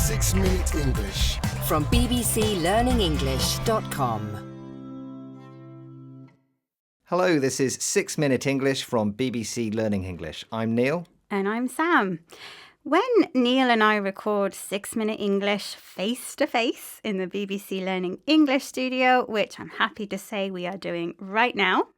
6 Minute English from bbclearningenglish.com. Hello, this is 6 Minute English from BBC Learning English. I'm Neil. And I'm Sam. When Neil and I record 6 Minute English face-to-face in the BBC Learning English studio, which I'm happy to say we are doing right now,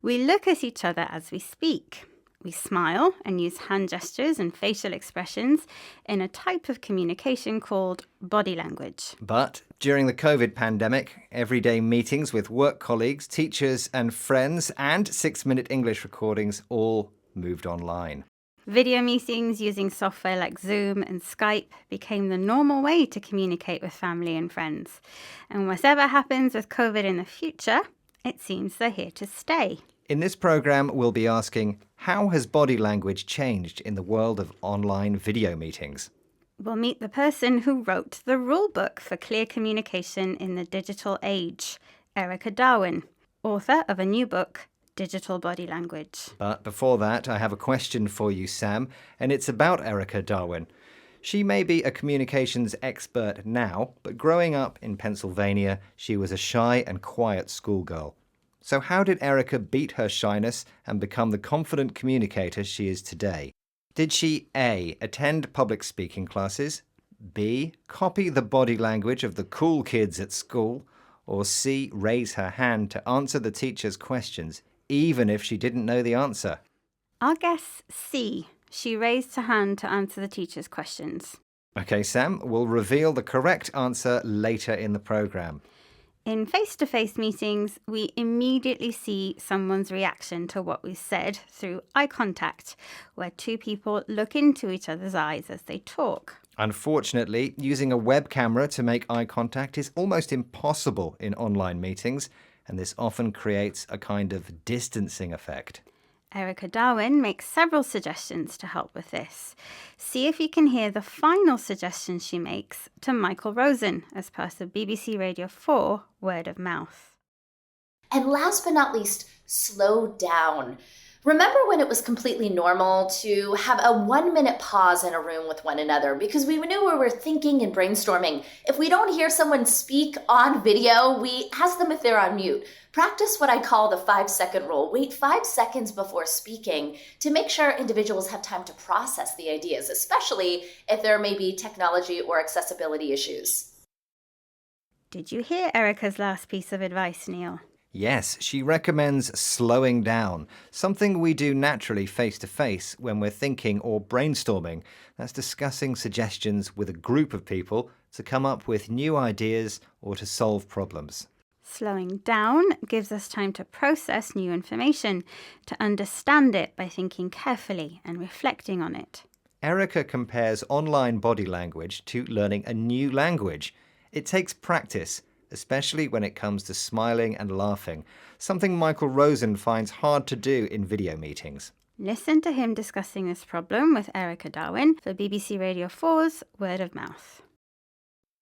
we look at each other as we speak. We smile and use hand gestures and facial expressions in a type of communication called body language. But during the COVID pandemic, everyday meetings with work colleagues, teachers and friends and 6 Minute English recordings all moved online. Video meetings using software like Zoom and Skype became the normal way to communicate with family and friends. And whatever happens with COVID in the future, it seems they're here to stay. In this programme, we'll be asking, how has body language changed in the world of online video meetings? We'll meet the person who wrote the rulebook for clear communication in the digital age, Erica Darwin, author of a new book, Digital Body Language. But before that, I have a question for you, Sam, and it's about Erica Darwin. She may be a communications expert now, but growing up in Pennsylvania, she was a shy and quiet schoolgirl. So how did Erica beat her shyness and become the confident communicator she is today? Did she A, attend public speaking classes, B, copy the body language of the cool kids at school, or C, raise her hand to answer the teacher's questions, even if she didn't know the answer? I'll guess C. She raised her hand to answer the teacher's questions. OK, Sam, we'll reveal the correct answer later in the programme. In face-to-face meetings, we immediately see someone's reaction to what we said through eye contact, where two people look into each other's eyes as they talk. Unfortunately, using a web camera to make eye contact is almost impossible in online meetings, and this often creates a kind of distancing effect. Erica Darwin makes several suggestions to help with this. See if you can hear the final suggestion she makes to Michael Rosen as part of BBC Radio 4 Word of Mouth. And last but not least, slow down. Remember when it was completely normal to have a 1-minute pause in a room with one another because we knew we were thinking and brainstorming. If we don't hear someone speak on video, we ask them if they're on mute. Practice what I call the 5-second rule. Wait 5 seconds before speaking to make sure individuals have time to process the ideas, especially if there may be technology or accessibility issues. Did you hear Erica's last piece of advice, Neil? Yes, she recommends slowing down, something we do naturally face-to-face when we're thinking or brainstorming. That's discussing suggestions with a group of people to come up with new ideas or to solve problems. Slowing down gives us time to process new information, to understand it by thinking carefully and reflecting on it. Erica compares online body language to learning a new language. It takes practice, especially when it comes to smiling and laughing, something Michael Rosen finds hard to do in video meetings. Listen to him discussing this problem with Erica Darwin for BBC Radio 4's Word of Mouth.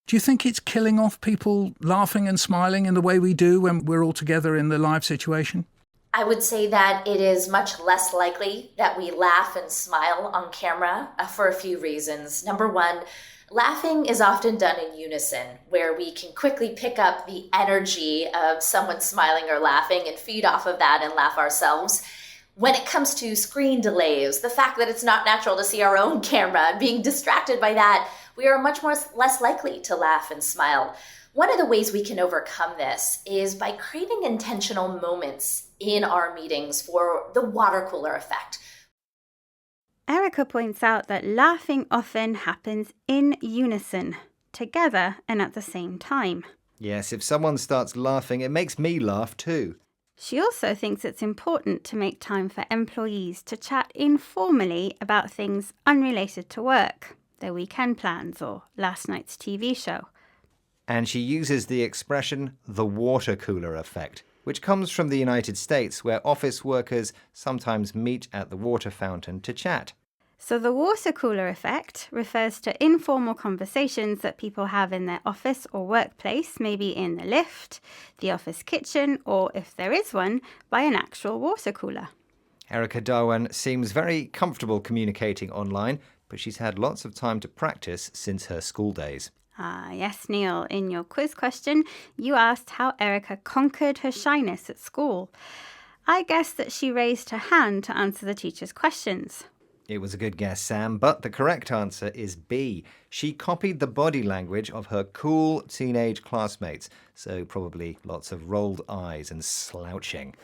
Do you think it's killing off people laughing and smiling in the way we do when we're all together in the live situation? I would say that it is much less likely that we laugh and smile on camera for a few reasons. Number one, laughing is often done in unison, where we can quickly pick up the energy of someone smiling or laughing and feed off of that and laugh ourselves. When it comes to screen delays, the fact that it's not natural to see our own camera, being distracted by that, we are much less likely to laugh and smile. One of the ways we can overcome this is by creating intentional moments in our meetings for the water cooler effect. Erica points out that laughing often happens in unison, together and at the same time. Yes, if someone starts laughing, it makes me laugh too. She also thinks it's important to make time for employees to chat informally about things unrelated to work, their weekend plans or last night's TV show. And she uses the expression, the water cooler effect, which comes from the United States, where office workers sometimes meet at the water fountain to chat. So the water cooler effect refers to informal conversations that people have in their office or workplace, maybe in the lift, the office kitchen, or if there is one, by an actual water cooler. Erica Darwin seems very comfortable communicating online. but she's had lots of time to practice since her school days. Ah, yes, Neil. In your quiz question, you asked how Erica conquered her shyness at school. I guess that she raised her hand to answer the teacher's questions. It was a good guess, Sam, but the correct answer is B. She copied the body language of her cool teenage classmates, so probably lots of rolled eyes and slouching.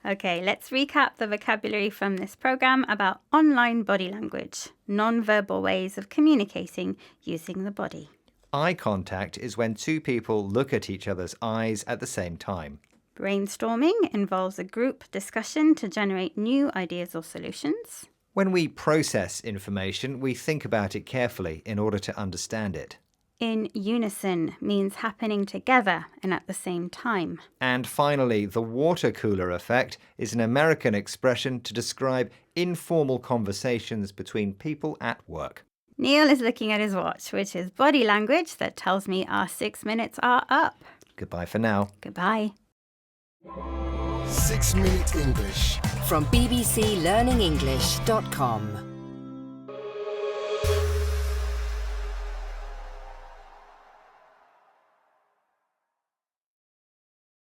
Okay, let's recap the vocabulary from this program about online body language, non-verbal ways of communicating using the body. Eye contact is when two people look at each other's eyes at the same time. Brainstorming involves a group discussion to generate new ideas or solutions. When we process information, we think about it carefully in order to understand it. In unison means happening together and at the same time. And finally, the water cooler effect is an American expression to describe informal conversations between people at work. Neil is looking at his watch, which is body language that tells me our 6 minutes are up. Goodbye for now. Goodbye. 6 Minute English from bbclearningenglish.com.